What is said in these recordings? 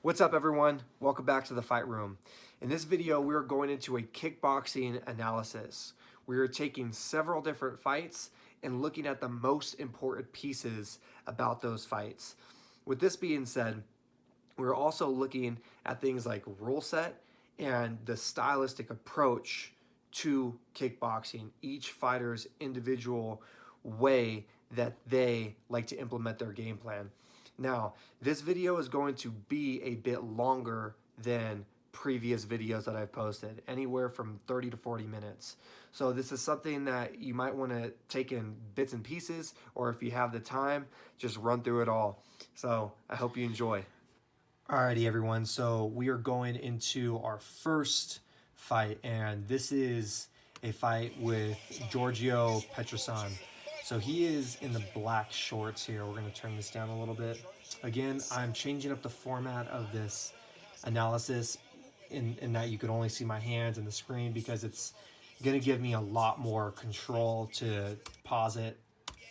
What's up, everyone? Welcome back to the Fight Room. In this video, we are going into a kickboxing analysis. We are taking several different fights and looking at the most important pieces about those fights. With this being said, we're also looking at things like rule set and the stylistic approach to kickboxing, each fighter's individual way that they like to implement their game plan. Now, this video is going to be a bit longer than previous videos that I've posted, anywhere from 30 to 40 minutes. So this is something that you might want to take in bits and pieces, or if you have the time, just run through it all. So I hope you enjoy. Alrighty, everyone, so we are going into our first fight, and this is a fight with Giorgio Petrosan. So he is in the black shorts here. We're going to turn this down a little bit. Again, I'm changing up the format of this analysis in that you could only see my hands and the screen, because it's going to give me a lot more control to pause it,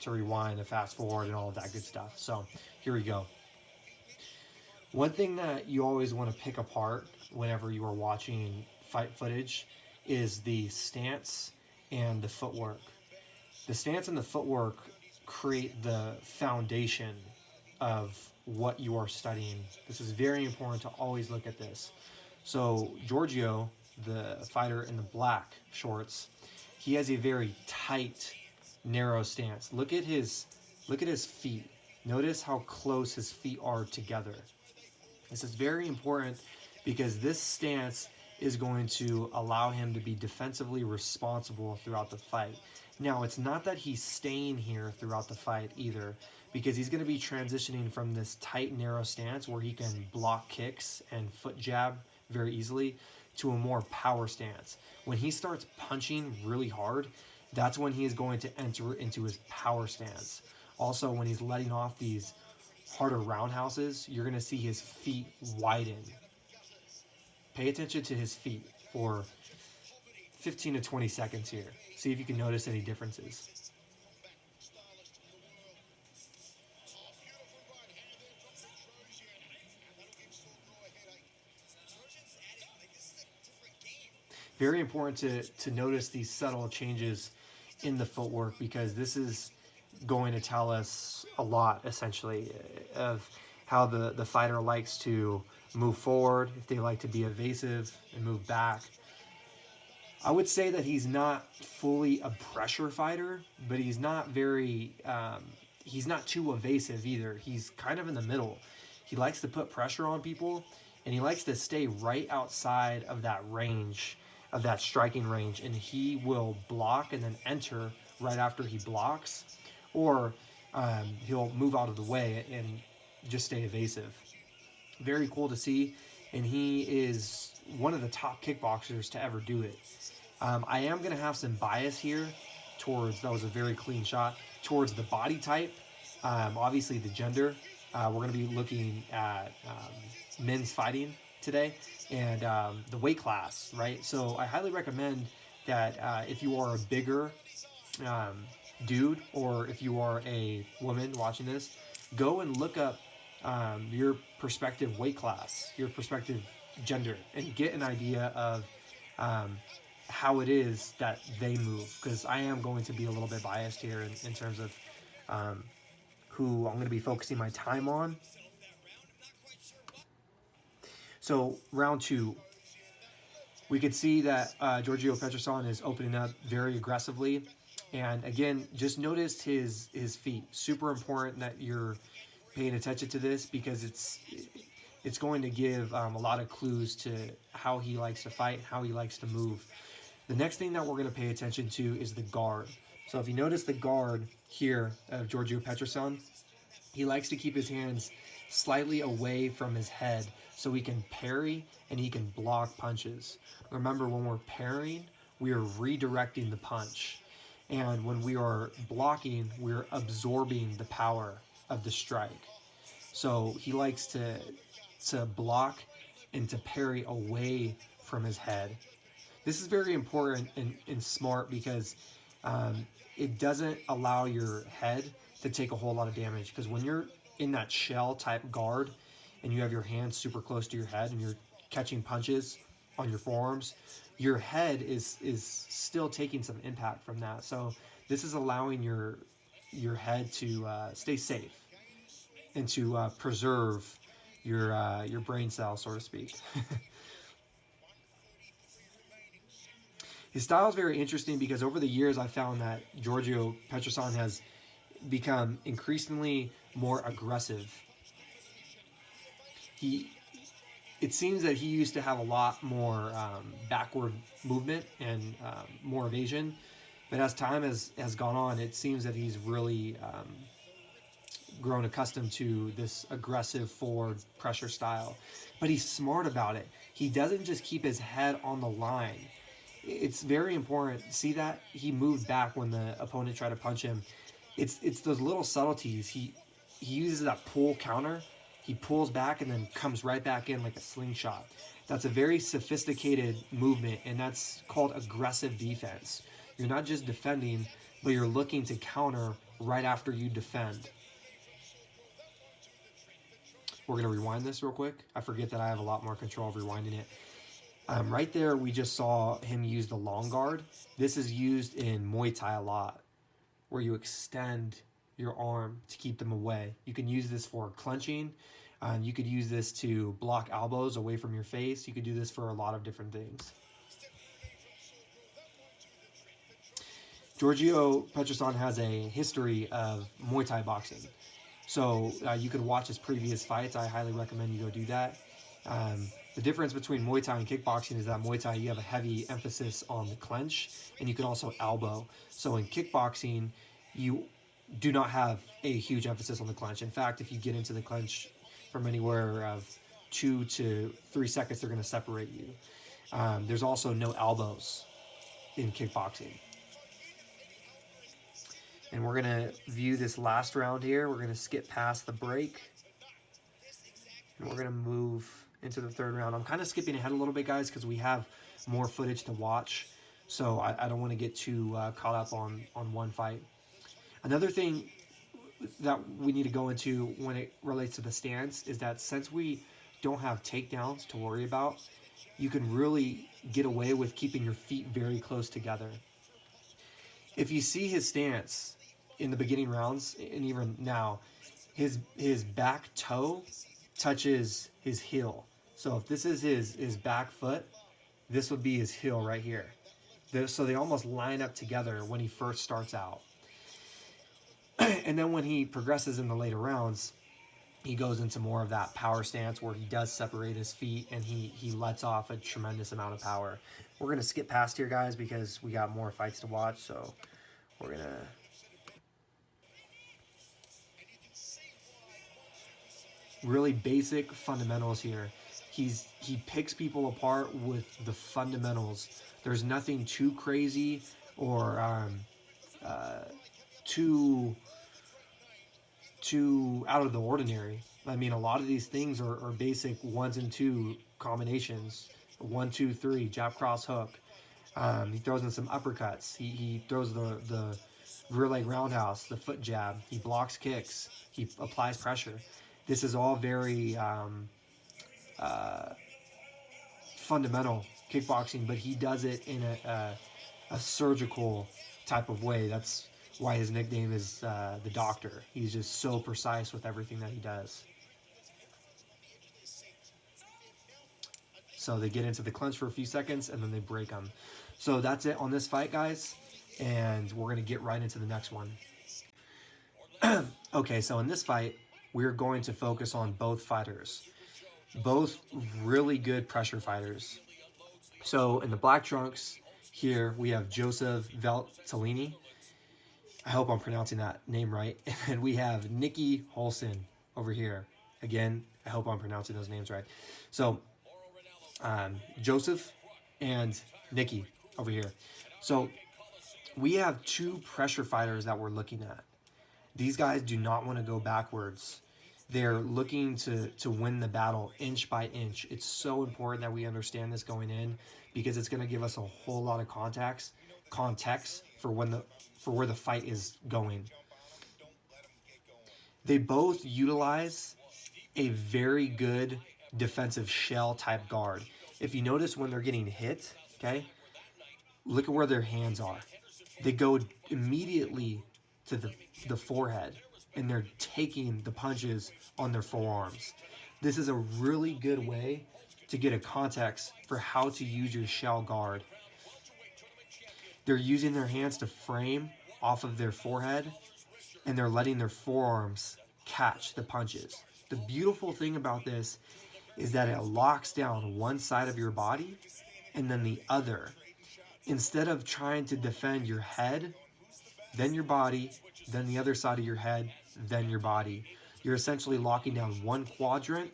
to rewind, to fast forward, and all of that good stuff. So here we go. One thing that you always want to pick apart whenever you are watching fight footage is the stance and the footwork. The stance and the footwork create the foundation of what you are studying. This is very important to always look at this. So Giorgio, the fighter in the black shorts, he has a very tight, narrow stance. Look at his feet. Notice how close his feet are together. This is very important because this stance is going to allow him to be defensively responsible throughout the fight. Now, it's not that he's staying here throughout the fight either, because he's going to be transitioning from this tight, narrow stance where he can block kicks and foot jab very easily to a more power stance. When he starts punching really hard, that's when he is going to enter into his power stance. Also, when he's letting off these harder roundhouses, you're going to see his feet widen. Pay attention to his feet for 15 to 20 seconds here. See if you can notice any differences. Very important to notice these subtle changes in the footwork, because this is going to tell us a lot, essentially, of how the fighter likes to move forward, if they like to be evasive and move back. I would say that he's not fully a pressure fighter, but he's not he's not too evasive either. He's kind of in the middle. He likes to put pressure on people, and he likes to stay right outside of that range, of that striking range, and he will block and then enter right after he blocks, or he'll move out of the way and just stay evasive. Very cool to see, and he is one of the top kickboxers to ever do it. I am going to have some bias here towards, that was a very clean shot, towards the body type, obviously the gender. We're going to be looking at men's fighting today, and the weight class, right? So I highly recommend that if you are a bigger dude, or if you are a woman watching this, go and look up your prospective weight class, your prospective gender, and get an idea of how it is that they move, because I am going to be a little bit biased here in terms of who I'm going to be focusing my time on. So round two, we could see that Giorgio Petrosan is opening up very aggressively, and again, just notice his feet. Super important that you're paying attention to this, because it's going to give a lot of clues to how he likes to fight, how he likes to move. The next thing that we're going to pay attention to is the guard. So if you notice the guard here of Giorgio Petrosan, he likes to keep his hands slightly away from his head so he can parry and he can block punches. Remember, when we're parrying, we are redirecting the punch. And when we are blocking, we're absorbing the power of the strike. So he likes to block and to parry away from his head. This is very important and smart, because it doesn't allow your head to take a whole lot of damage, because when you're in that shell type guard, and you have your hands super close to your head and you're catching punches on your forearms, your head is still taking some impact from that. So this is allowing your head to stay safe and to preserve your brain cells, so to speak. His style is very interesting because over the years I found that Giorgio Petrosan has become increasingly more aggressive. It seems that he used to have a lot more backward movement and more evasion, but as time has gone on, it seems that he's really grown accustomed to this aggressive forward pressure style. But he's smart about it. He doesn't just keep his head on the line. It's very important. See that? He moved back when the opponent tried to punch him. It's those little subtleties. He uses that pull counter. He pulls back and then comes right back in like a slingshot. That's a very sophisticated movement, and that's called aggressive defense. You're not just defending, but you're looking to counter right after you defend. We're going to rewind this real quick. I forget that I have a lot more control of rewinding it. Right there, we just saw him use the long guard. This is used in Muay Thai a lot, where you extend your arm to keep them away. You can use this for clenching. You could use this to block elbows away from your face. You could do this for a lot of different things. Giorgio Petrosan has a history of Muay Thai boxing. So you could watch his previous fights. I highly recommend you go do that. The difference between Muay Thai and kickboxing is that Muay Thai, you have a heavy emphasis on the clench, and you can also elbow. So in kickboxing, you do not have a huge emphasis on the clench. In fact, if you get into the clench from anywhere of 2 to 3 seconds, they're going to separate you. There's also no elbows in kickboxing. And we're going to view this last round here. We're going to skip past the break. And we're going to move into the third round. I'm kind of skipping ahead a little bit, guys, because we have more footage to watch. So I don't want to get too caught up on one fight. Another thing that we need to go into when it relates to the stance is that since we don't have takedowns to worry about, you can really get away with keeping your feet very close together. If you see his stance in the beginning rounds, and even now, his back toe touches his heel. So if this is his back foot, this would be his heel right here. So they almost line up together when he first starts out. And then when he progresses in the later rounds, he goes into more of that power stance where he does separate his feet and he lets off a tremendous amount of power. We're going to skip past here, guys, because we got more fights to watch. So we're going to... really basic fundamentals here. He picks people apart with the fundamentals. There's nothing too crazy or too out of the ordinary. I mean, a lot of these things are basic 1s and 2 combinations. 1, 2, 3, jab, cross, hook. He throws in some uppercuts. He throws the rear leg roundhouse, the foot jab. He blocks kicks. He applies pressure. This is all very fundamental kickboxing, but he does it in a surgical type of way. That's why his nickname is the Doctor. He's just so precise with everything that he does. So they get into the clinch for a few seconds, and then they break them. So that's it on this fight, guys, and we're going to get right into the next one. Okay, so in this fight, we're going to focus on both fighters. Both really good pressure fighters. So in the black trunks here, we have Joseph Valtellini. I hope I'm pronouncing that name right. And we have Nicky Holson over here. Again, I hope I'm pronouncing those names right. So Joseph and Nicky over here. So we have two pressure fighters that we're looking at. These guys do not want to go backwards. They're looking to win the battle inch by inch. It's so important that we understand this going in because it's going to give us a whole lot of context for where the fight is going. They both utilize a very good defensive shell type guard. If you notice when they're getting hit, okay, look at where their hands are. They go immediately to the forehead, and they're taking the punches on their forearms. This is a really good way to get a context for how to use your shell guard. They're using their hands to frame off of their forehead, and they're letting their forearms catch the punches. The beautiful thing about this is that it locks down one side of your body and then the other. Instead of trying to defend your head, then your body, then the other side of your head, then your body, you're essentially locking down one quadrant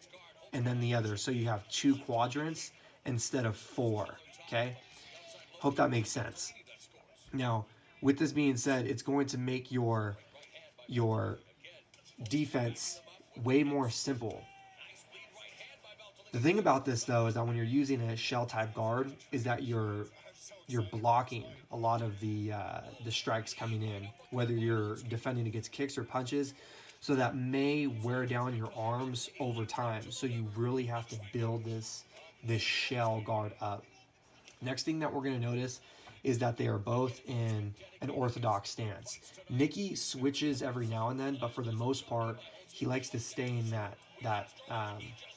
and then the other. So you have 2 quadrants instead of 4, okay? Hope that makes sense. Now, with this being said, it's going to make your defense way more simple. The thing about this, though, is that when you're using a shell type guard, is that you're blocking a lot of the strikes coming in, whether you're defending against kicks or punches. So that may wear down your arms over time. So you really have to build this shell guard up. Next thing that we're going to notice is that they are both in an orthodox stance. Nicky switches every now and then, but for the most part, he likes to stay in that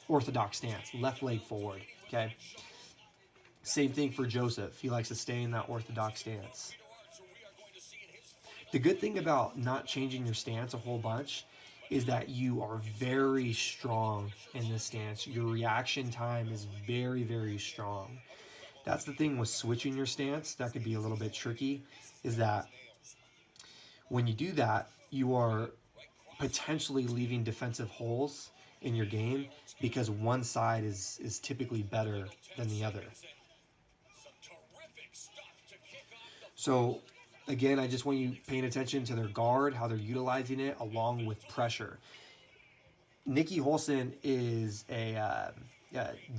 orthodox stance, left leg forward, okay? Same thing for Joseph. He likes to stay in that orthodox stance. The good thing about not changing your stance a whole bunch is that you are very strong in this stance. Your reaction time is very, very strong. That's the thing with switching your stance that could be a little bit tricky, is that when you do that, you are potentially leaving defensive holes in your game because one side is typically better than the other. So again, I just want you paying attention to their guard, how they're utilizing it, along with pressure. Nicky Holson is a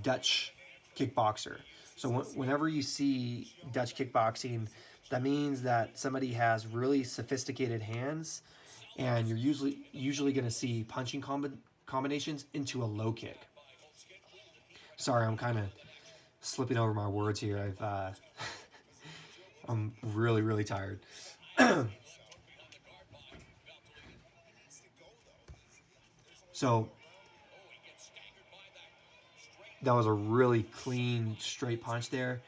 Dutch kickboxer. So whenever you see Dutch kickboxing, that means that somebody has really sophisticated hands, and you're usually going to see punching combinations into a low kick. Sorry, I'm kind of slipping over my words here. I'm really, really tired. So that was a really clean, straight punch there.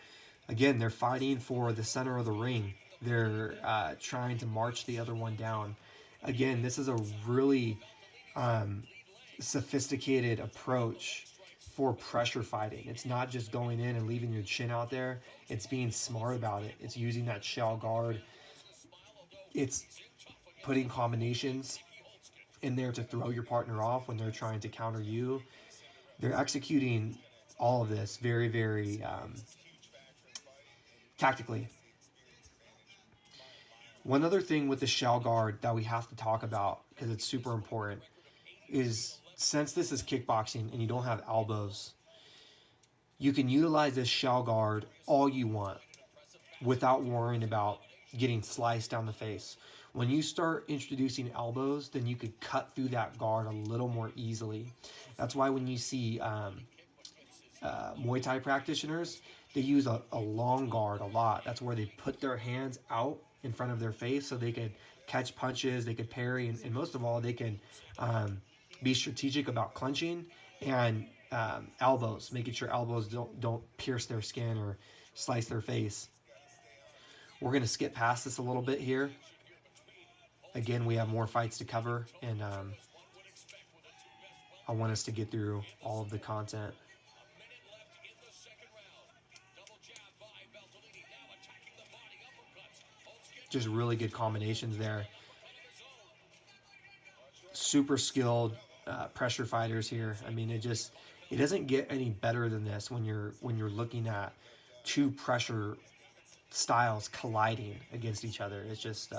Again, they're fighting for the center of the ring. They're trying to march the other one down. Again, this is a really sophisticated approach for pressure fighting. It's not just going in and leaving your chin out there. It's being smart about it. It's using that shell guard. It's putting combinations in there to throw your partner off when they're trying to counter you. They're executing all of this very, very tactically. One other thing with the shell guard that we have to talk about, because it's super important, is since this is kickboxing and you don't have elbows, you can utilize this shell guard all you want without worrying about getting sliced down the face. When you start introducing elbows, then you could cut through that guard a little more easily. That's why when you see Muay Thai practitioners, they use a long guard a lot. That's where they put their hands out in front of their face so they could catch punches, they could parry, and most of all, they can be strategic about clenching and elbows, making sure elbows don't pierce their skin or slice their face. We're going to skip past this a little bit here. Again, we have more fights to cover, and I want us to get through all of the content. Just really good combinations there. Super skilled pressure fighters here. I mean, it doesn't get any better than this when you're looking at two pressure styles colliding against each other. It's just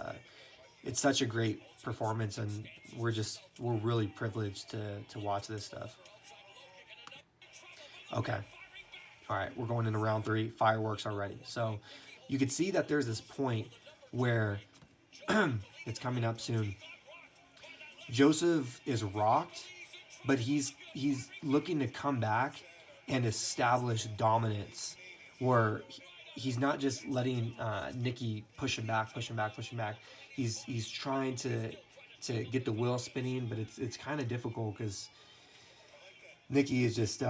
it's such a great performance, and we're really privileged to watch this stuff. Okay. All right, we're going into round 3, fireworks already. So you can see that there's this point where it's coming up soon. Joseph is rocked, but he's looking to come back and establish dominance, where he's not just letting Nicky push him back, push him back, push him back. He's trying to get the wheel spinning, but it's kind of difficult because Nicky is just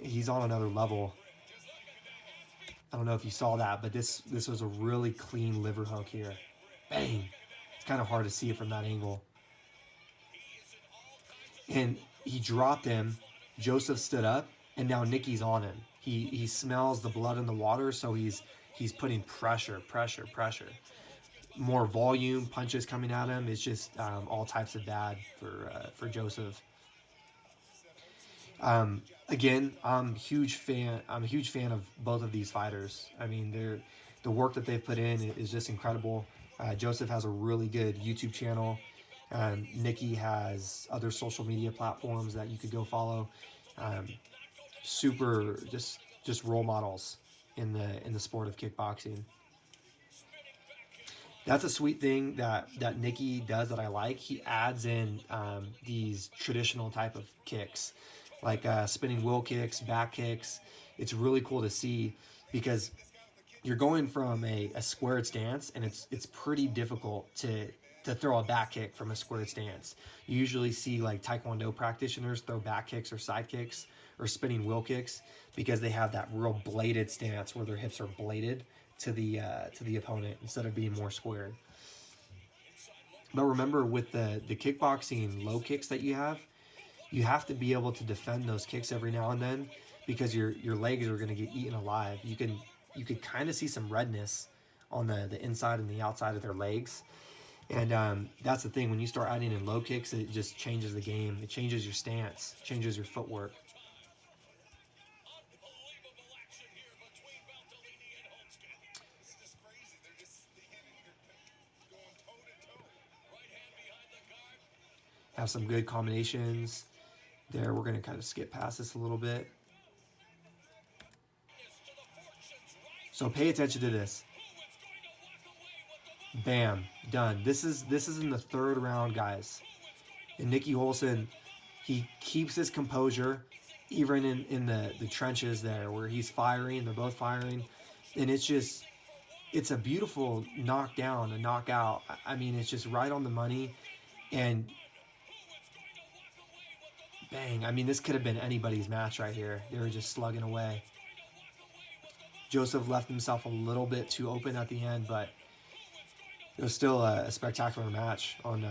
he's on another level. I don't know if you saw that, but this was a really clean liver hook here. Bang! It's kind of hard to see it from that angle. And he dropped him. Joseph stood up, and now Nicky's on him. He smells the blood in the water, so he's putting pressure. More volume, punches coming at him. It's just all types of bad for Joseph. Again, I'm a huge fan of both of these fighters. I mean, the work that they've put in is just incredible. Joseph has a really good YouTube channel. Nicky has other social media platforms that you could go follow. Super just role models in the sport of kickboxing. That's a sweet thing that Nicky does that I like. He adds in these traditional type of kicks, like spinning wheel kicks, back kicks. It's really cool to see because you're going from a squared stance, and it's pretty difficult to throw a back kick from a squared stance. You usually see like Taekwondo practitioners throw back kicks or side kicks or spinning wheel kicks because they have that real bladed stance where their hips are bladed to the opponent instead of being more squared. But remember, with the kickboxing low kicks that you have to be able to defend those kicks every now and then because your legs are going to get eaten alive. You could kind of see some redness on the inside and the outside of their legs. And that's the thing, when you start adding in low kicks, it just changes the game. It changes your stance, changes your footwork. Have some good combinations there. We're going to kind of skip past this a little bit. So pay attention to this. Bam, done. This is in the third round, guys. And Nicky Holson, he keeps his composure even in the trenches there where he's firing, they're both firing. And it's a beautiful knockdown, a knockout. I mean, it's just right on the money. And bang, I mean, this could have been anybody's match right here. They were just slugging away. Joseph left himself a little bit too open at the end, but it was still a spectacular match on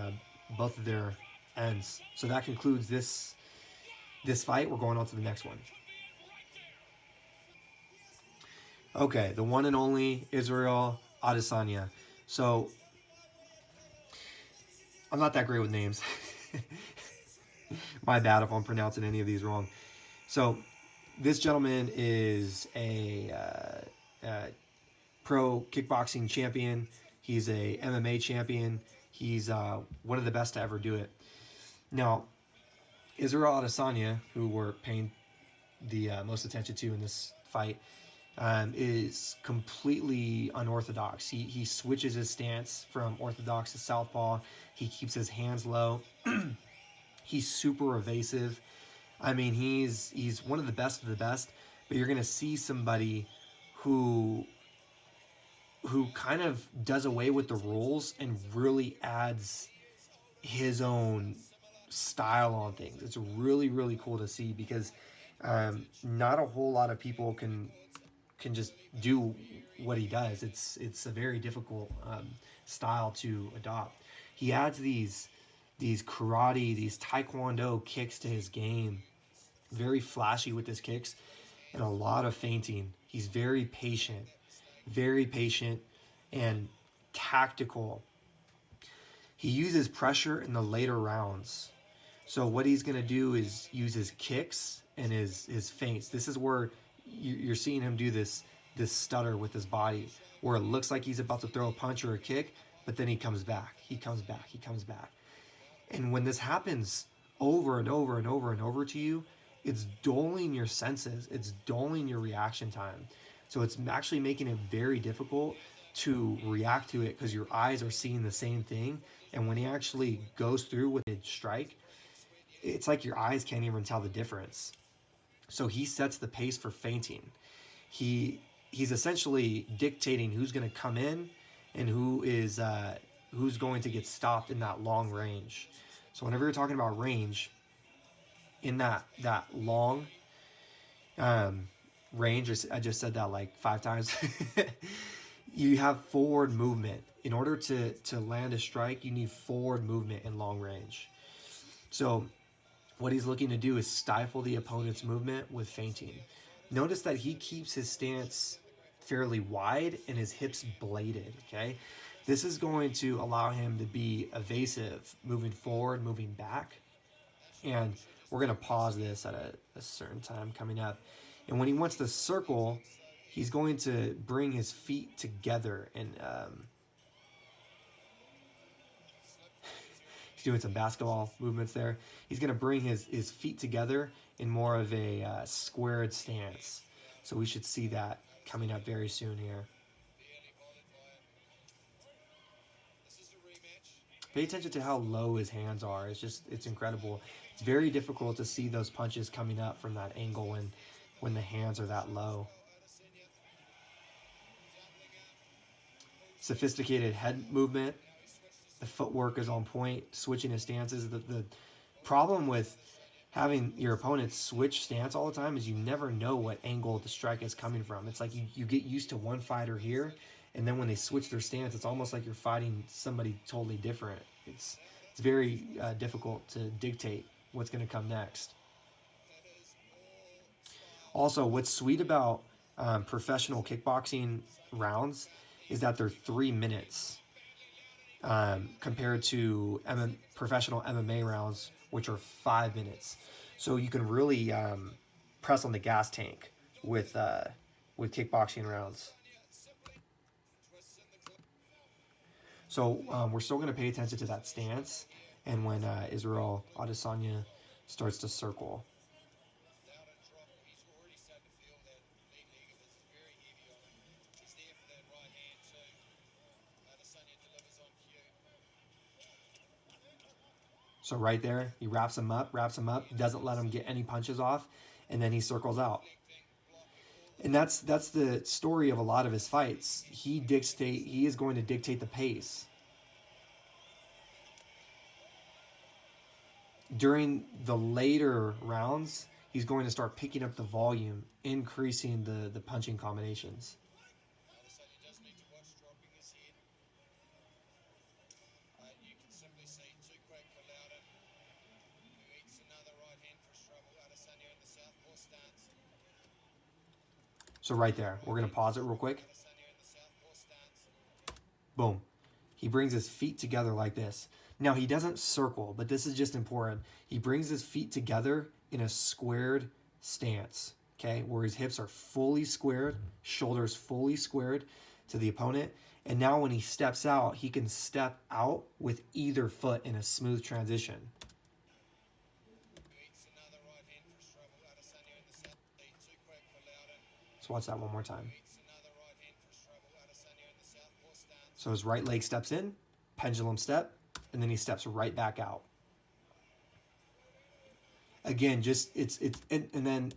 both of their ends. So that concludes this fight. We're going on to the next one. Okay, the one and only Israel Adesanya. So I'm not that great with names. My bad if I'm pronouncing any of these wrong. So this gentleman is a pro kickboxing champion. He's a MMA champion. He's one of the best to ever do it. Now, Israel Adesanya, who we're paying the most attention to in this fight, is completely unorthodox. He switches his stance from orthodox to southpaw. He keeps his hands low. He's super evasive. I mean, he's one of the best, but you're going to see somebody who kind of does away with the rules and really adds his own style on things. It's really, really cool to see because not a whole lot of people can just do what he does. It's a very difficult style to adopt. He adds these karate, these taekwondo kicks to his game. Very flashy with his kicks and a lot of feinting. He's very patient and tactical. He uses pressure in the later rounds. So what he's going to do is use his kicks and his feints. This is where you're seeing him do this stutter with his body, where it looks like he's about to throw a punch or a kick, but then he comes back. And when this happens over and over and over and over to you, it's dulling your senses. It's dulling your reaction time. So it's actually making it very difficult to react to it because your eyes are seeing the same thing. And when he actually goes through with a strike, it's like your eyes can't even tell the difference. So he sets the pace for feinting. He's essentially dictating who's going to come in and who's going to get stopped in that long range. So whenever you're talking about range, in that long range, I just said that like 5 times. You have forward movement. In order to land a strike, you need forward movement in long range. So what he's looking to do is stifle the opponent's movement with feinting. Notice that he keeps his stance fairly wide and his hips bladed, okay? This is going to allow him to be evasive, moving forward, moving back. And we're going to pause this at a certain time coming up. And when he wants to circle, he's going to bring his feet together. And he's doing some basketball movements there. He's going to bring his feet together in more of a squared stance. So we should see that coming up very soon here. Pay attention to how low his hands are. It's incredible. It's very difficult to see those punches coming up from that angle when the hands are that low. Sophisticated head movement. The footwork is on point. Switching his stances. The problem with having your opponent switch stance all the time is you never know what angle the strike is coming from. It's like you get used to one fighter here, and then when they switch their stance, it's almost like you're fighting somebody totally different. It's very difficult to dictate what's going to come next. Also, what's sweet about professional kickboxing rounds is that they're 3 minutes compared to professional MMA rounds, which are 5 minutes. So you can really press on the gas tank with kickboxing rounds. So we're still going to pay attention to that stance, and when Israel Adesanya starts to circle. So right there, he wraps him up, doesn't let him get any punches off, and then he circles out. And that's the story of a lot of his fights. He is going to dictate the pace. During the later rounds, he's going to start picking up the volume, increasing the punching combinations. So right there, we're going to pause it real quick. Boom. He brings his feet together like this. Now, he doesn't circle, but this is just important. He brings his feet together in a squared stance, okay, where his hips are fully squared, shoulders fully squared to the opponent. And now when he steps out, he can step out with either foot in a smooth transition. Let's watch that one more time. So his right leg steps in, pendulum step, and then he steps right back out. Again, and then,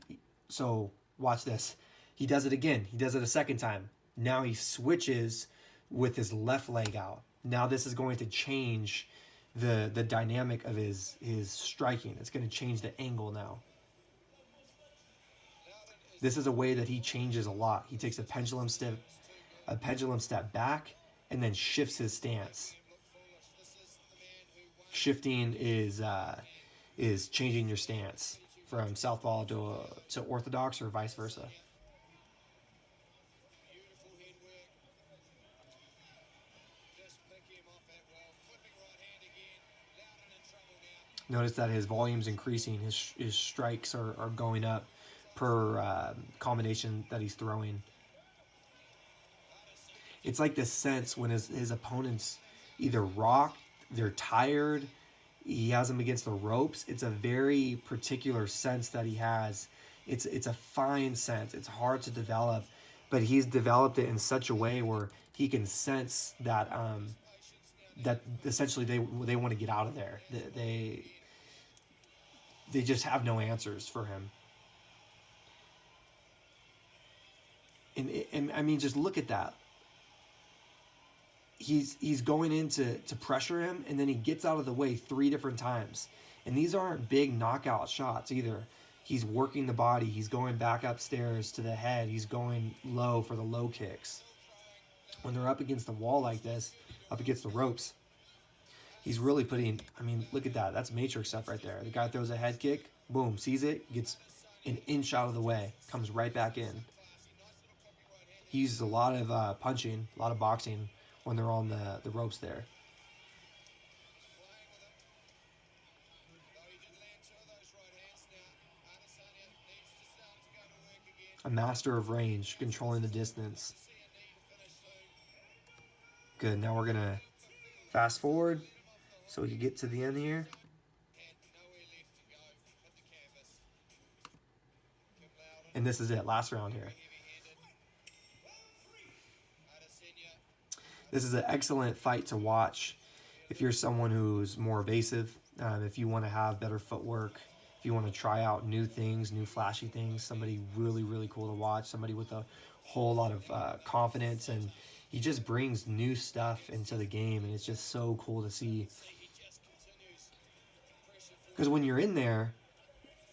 so watch this. He does it again. He does it a second time. Now he switches with his left leg out. Now this is going to change the dynamic of his striking. It's going to change the angle now. This is a way that he changes a lot. He takes a pendulum step back, and then shifts his stance. Shifting is changing your stance from southpaw to orthodox or vice versa. Notice that his volume's increasing. His strikes are going up per combination that he's throwing. It's like this sense when his opponents either rock, they're tired, he has them against the ropes. It's a very particular sense that he has. It's a fine sense. It's hard to develop, but he's developed it in such a way where he can sense that that essentially they want to get out of there. they just have no answers for him. And I mean, just look at that. He's going in to pressure him, and then he gets out of the way 3 different times. And these aren't big knockout shots either. He's working the body. He's going back upstairs to the head. He's going low for the low kicks. When they're up against the wall like this, up against the ropes, he's really putting, I mean, look at that. That's matrix stuff right there. The guy throws a head kick, boom, sees it, gets an inch out of the way, comes right back in. He uses a lot of punching, a lot of boxing when they're on the ropes there. A master of range, controlling the distance. Good, now we're going to fast forward so we can get to the end here. And this is it, last round here. This is an excellent fight to watch if you're someone who's more evasive, if you want to have better footwork, if you want to try out new things, new flashy things, somebody really, really cool to watch, somebody with a whole lot of confidence, and he just brings new stuff into the game, and it's just so cool to see. Because when you're in there,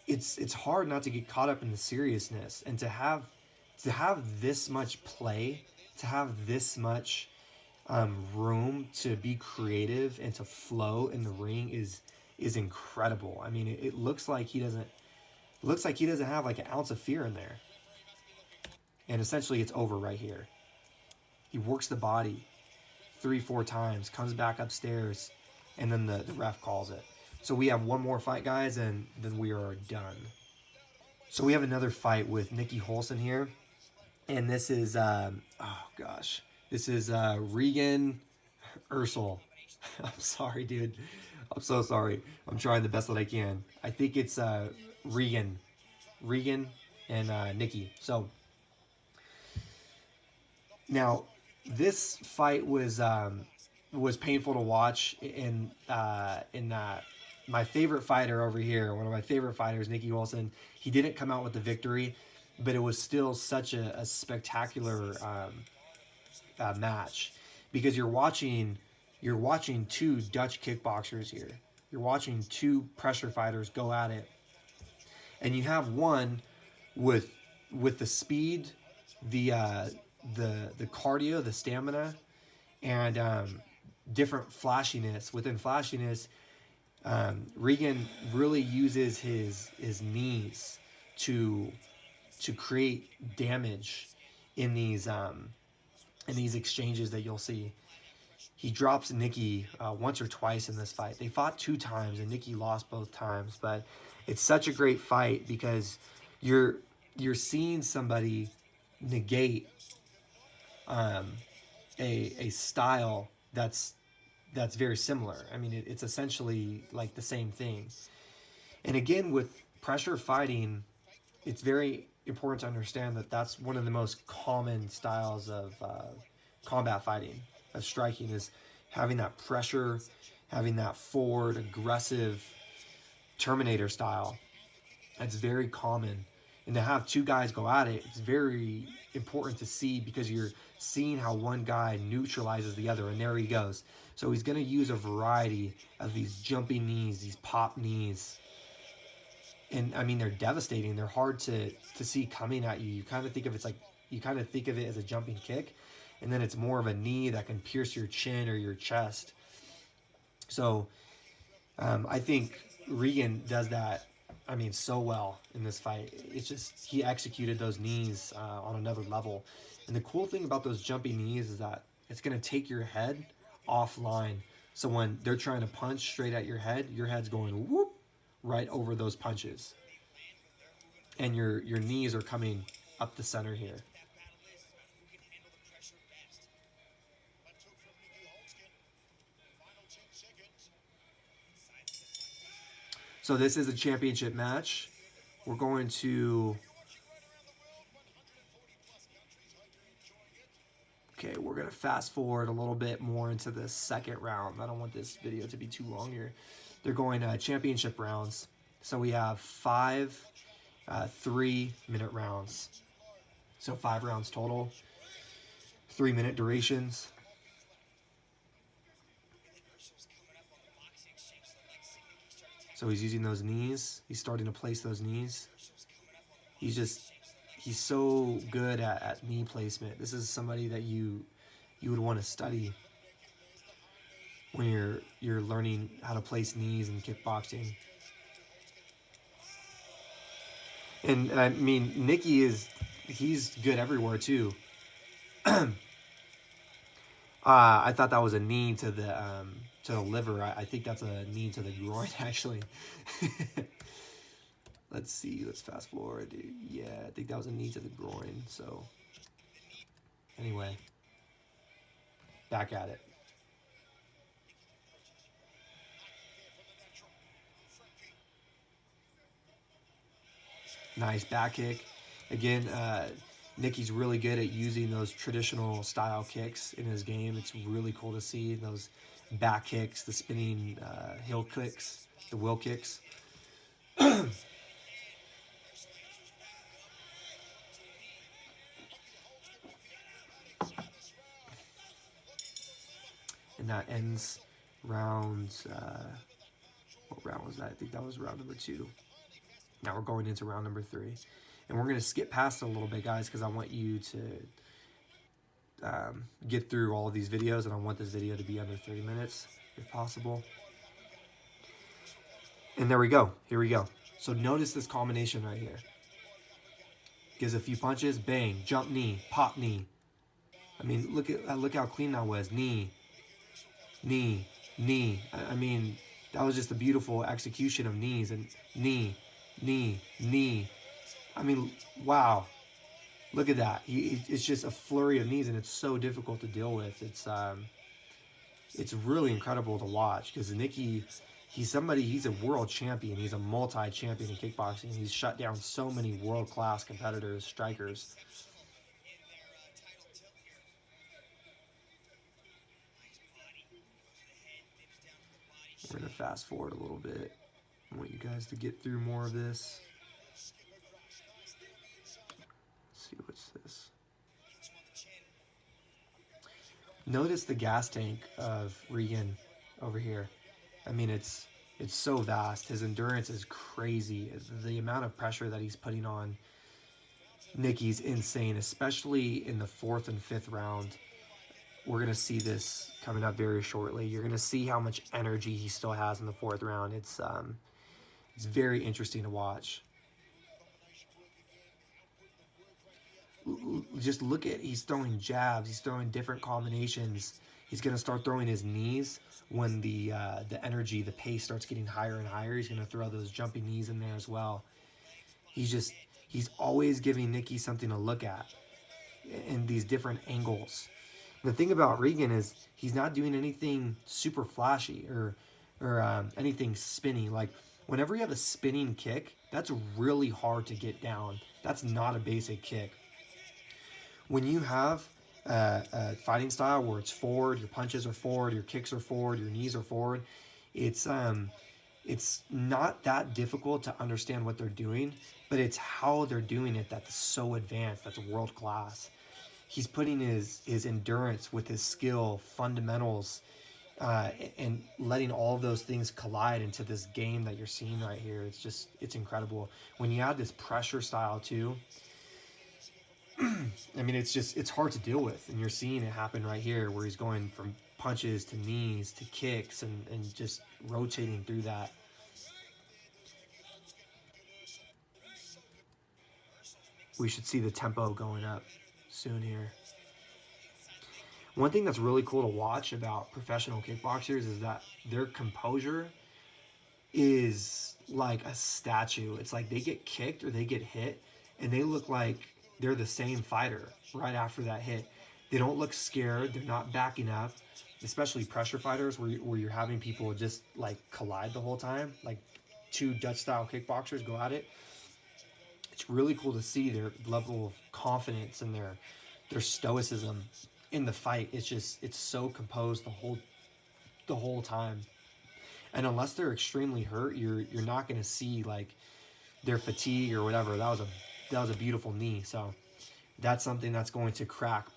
it's hard not to get caught up in the seriousness, and to have this much play, to have this much room to be creative and to flow in the ring is incredible. I mean, it looks like he doesn't have like an ounce of fear in there. And essentially it's over right here. He works the body 3-4 times, comes back upstairs, and then the ref calls it. So we have one more fight, guys, and then we are done. So we have another fight with Nikki Holson here. And this is, this is Regan Ursel. I'm sorry, dude. I'm so sorry. I'm trying the best that I can. I think it's Regan and Nikki. So now this fight was painful to watch. In my favorite fighter over here, one of my favorite fighters, Nikki Holson, he didn't come out with the victory, but it was still such a spectacular match, because you're watching 2 Dutch kickboxers here. You're watching 2 pressure fighters go at it, and you have one with the speed, the cardio, the stamina, and different flashiness. Within flashiness, Regan really uses his knees to create damage in these exchanges that you'll see. He drops Nikki once or twice in this fight. They fought 2 times, and Nikki lost both times. But it's such a great fight because you're seeing somebody negate a style that's very similar. I mean, it's essentially like the same thing. And again, with pressure fighting, it's very important to understand that that's one of the most common styles of combat fighting, of striking, is having that pressure, having that forward, aggressive Terminator style. That's very common. And to have 2 guys go at it, it's very important to see, because you're seeing how one guy neutralizes the other, and there he goes. So he's going to use a variety of these jumping knees, these pop knees. And I mean, they're devastating. They're hard to see coming at you. You kind of think of it as a jumping kick, and then it's more of a knee that can pierce your chin or your chest. So I think Regan does that, I mean, so well in this fight. It's just, he executed those knees on another level. And the cool thing about those jumping knees is that it's going to take your head offline. So when they're trying to punch straight at your head's going whoop right over those punches. And your knees are coming up the center here. So this is a championship match. We're going to... Okay, we're going to fast forward a little bit more into the 2nd round. I don't want this video to be too long here. They're going championship rounds. So we have 5 3-minute rounds. So 5 rounds total, 3-minute durations. So he's using those knees. He's starting to place those knees. He's so good at knee placement. This is somebody that you would want to study when you're learning how to place knees in kickboxing. And I mean, Nicky he's good everywhere too. I thought that was a knee to the liver. I think that's a knee to the groin, actually. Let's see. Let's fast forward. Yeah, I think that was a knee to the groin. So, anyway, back at it. Nice back kick. Again, Nicky's really good at using those traditional style kicks in his game. It's really cool to see those back kicks, the spinning heel kicks, the wheel kicks. And that ends round, what round was that? I think that was round number 2. Now we're going into round number 3. And we're going to skip past it a little bit, guys, because I want you to get through all of these videos, and I want this video to be under 30 minutes, if possible. And there we go. Here we go. So notice this combination right here. Gives a few punches, bang, jump knee, pop knee. I mean, look how clean that was. Knee, knee, knee. I mean, that was just a beautiful execution of knees, and knee, knee, knee. I mean, wow. Look at that. It's just a flurry of knees, and it's so difficult to deal with. It's really incredible to watch, because Nicky, he's a world champion. He's a multi-champion in kickboxing. He's shut down so many world-class competitors, strikers. We're going to fast forward a little bit. I want you guys to get through more of this. Let's see, what's this? Notice the gas tank of Regan over here. I mean, it's so vast. His endurance is crazy. The amount of pressure that he's putting on Nicky's insane, especially in the 4th and 5th round. We're going to see this coming up very shortly. You're going to see how much energy he still has in the 4th round. It's very interesting to watch. Just look at, he's throwing jabs. He's throwing different combinations. He's going to start throwing his knees when the energy, the pace starts getting higher and higher. He's going to throw those jumping knees in there as well. He's always giving Nicky something to look at in these different angles. The thing about Regan is he's not doing anything super flashy or anything spinny. Like, whenever you have a spinning kick, that's really hard to get down. That's not a basic kick. When you have a fighting style where it's forward, your punches are forward, your kicks are forward, your knees are forward, it's not that difficult to understand what they're doing, but it's how they're doing it that's so advanced, that's world class. He's putting his endurance with his skill, fundamentals, and letting all of those things collide into this game that you're seeing right here. It's incredible. When you add this pressure style too, I mean, it's hard to deal with. And you're seeing it happen right here, where he's going from punches to knees to kicks and just rotating through that. We should see the tempo going up soon here. One thing that's really cool to watch about professional kickboxers is that their composure is like a statue. It's like they get kicked or they get hit and they look like they're the same fighter right after that hit. They don't look scared. They're not backing up, especially pressure fighters where you're having people just like collide the whole time, like 2 Dutch style kickboxers go at it. It's really cool to see their level of confidence and their stoicism in the fight. It's so composed the whole time. And unless they're extremely hurt, you're not going to see like their fatigue or whatever. That was a beautiful knee. So that's something that's going to crack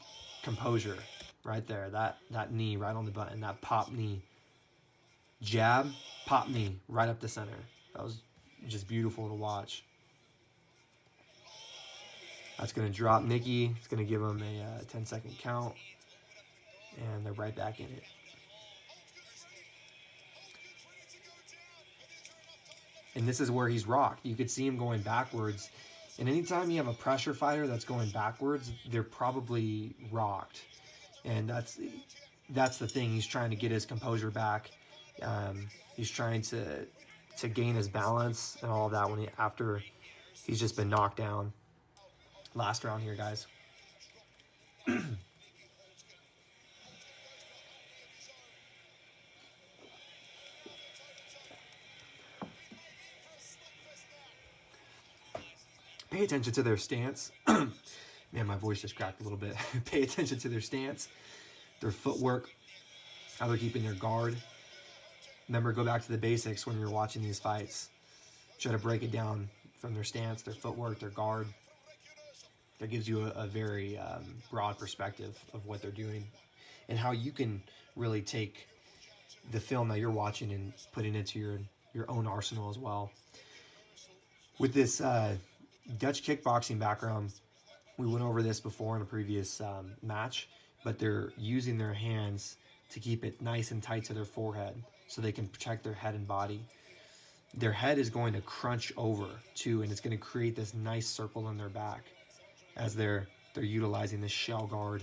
composure right there. That knee right on the button, that pop knee. Jab, pop knee right up the center. That was just beautiful to watch. That's going to drop Nicky. It's going to give him a 10-second count. And they're right back in it. And this is where he's rocked. You could see him going backwards. And anytime you have a pressure fighter that's going backwards, they're probably rocked. And that's the thing. He's trying to get his composure back. He's trying to gain his balance and all of that after he's just been knocked down. Last round here, guys. Pay attention to their stance. Man, my voice just cracked a little bit. Pay attention to their stance, their footwork, how they're keeping their guard. Remember, go back to the basics when you're watching these fights. Try to break it down from their stance, their footwork, their guard. That gives you a very broad perspective of what they're doing and how you can really take the film that you're watching and put it into your own arsenal as well. With this Dutch kickboxing background, we went over this before in a previous match, but they're using their hands to keep it nice and tight to their forehead so they can protect their head and body. Their head is going to crunch over too, and it's going to create this nice circle in their back as they're utilizing this shell guard.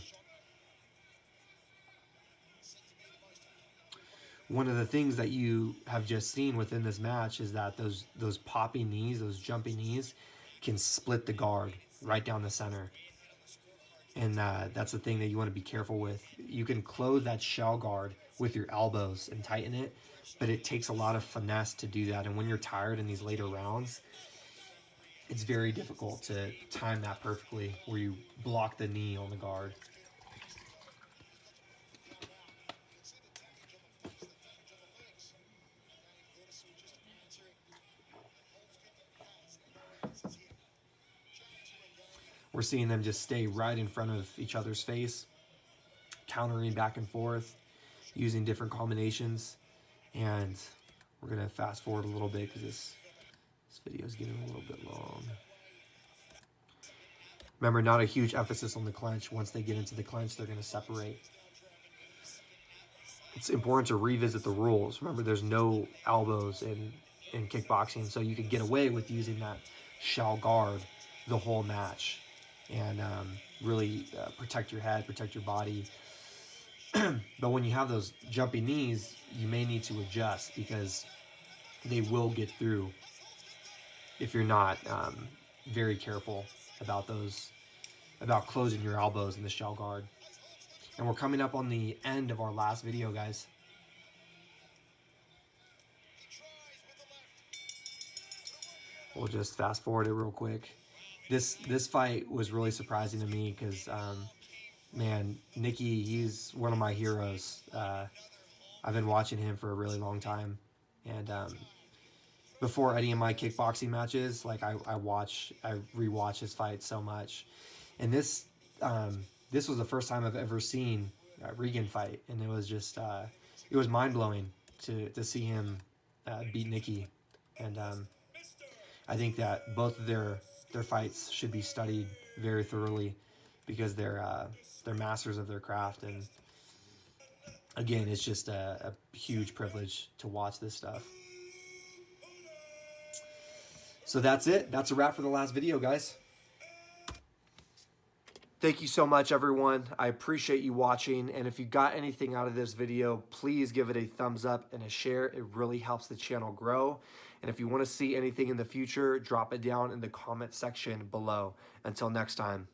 One of the things that you have just seen within this match is that those popping knees, those jumping knees, can split the guard right down the center. And that's the thing that you want to be careful with. You can close that shell guard with your elbows and tighten it, but it takes a lot of finesse to do that. And when you're tired in these later rounds, it's very difficult to time that perfectly where you block the knee on the guard. We're seeing them just stay right in front of each other's face, countering back and forth, using different combinations. And we're going to fast forward a little bit because this video is getting a little bit long. Remember, not a huge emphasis on the clinch. Once they get into the clinch, they're going to separate. It's important to revisit the rules. Remember, there's no elbows in kickboxing, so you can get away with using that shell guard the whole match and really protect your head, protect your body. But when you have those jumpy knees, you may need to adjust because they will get through if you're not very careful about closing your elbows in the shell guard. And we're coming up on the end of our last video, guys. We'll just fast forward it real quick. This fight was really surprising to me because, man, Nicky, he's one of my heroes. I've been watching him for a really long time. And before any of my kickboxing matches, like I rewatch his fights so much. And this was the first time I've ever seen Regan fight, and it was just it was mind blowing to see him beat Nicky. And I think that both of their fights should be studied very thoroughly because they're masters of their craft. And again, it's just a huge privilege to watch this stuff. So that's it. That's a wrap for the last video, guys. Thank you so much, everyone. I appreciate you watching. And if you got anything out of this video, please give it a thumbs up and a share. It really helps the channel grow. And if you want to see anything in the future, drop it down in the comment section below. Until next time.